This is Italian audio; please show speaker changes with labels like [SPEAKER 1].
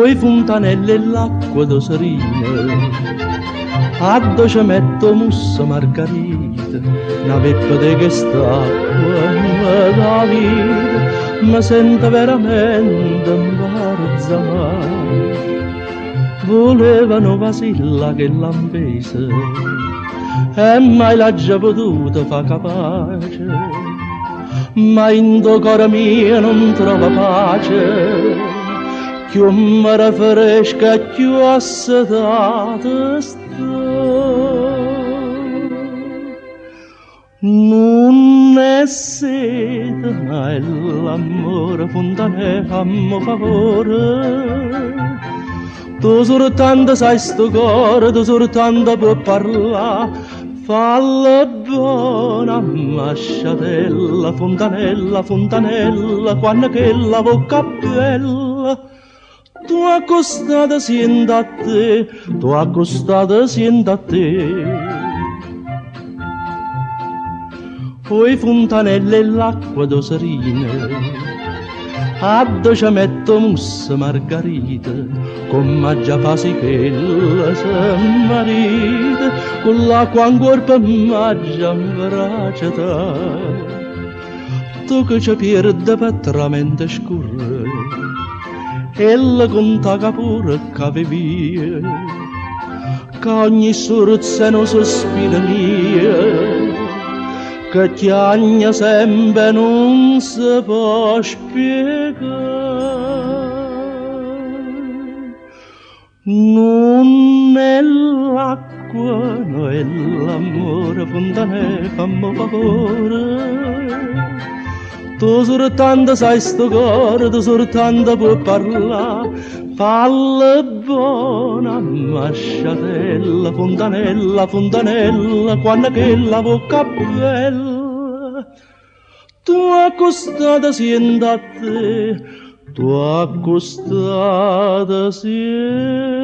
[SPEAKER 1] coi fontanelle e l'acqua d'oserina, addo ci metto musso margarita, una peppa di quest'acqua da vita, mi sento veramente imbarazzata. Volevano Vasilla che l'ambese, e mai l'ha già potuto fa capace, ma in tuo cuore mio non trova pace, più mare fresca, più assetata sta. Non è sete, ma è l'amore fontanelle, fammi favore. Tu soltanto sai sto cuore, tu soltanto puoi parlare, falla buona, masciatella, fontanella, fontanella, quando che la bocca bella. Tu accostata sienta a te, tu accostata sienta a te. Poi fontanelle e l'acqua d'oserina, addo ci metto mussa margarita, come già fasi che la se marita, con l'acqua ancora per maggia imbracciata. Tu che ci pierde petramente scurre, e la conta pure che via, che ogni sorza non sospira mia, che chiagna sempre non si può spiegare. Non è l'acqua, no è l'amore, fontanelle, fammi favore. Tu soltanto sai sto cuore, tu soltanto puoi parlare, falla buona, masciatella, fontanella, fontanella, quando che la bocca bella. Tu accostata sienta a te, tu accostata sienta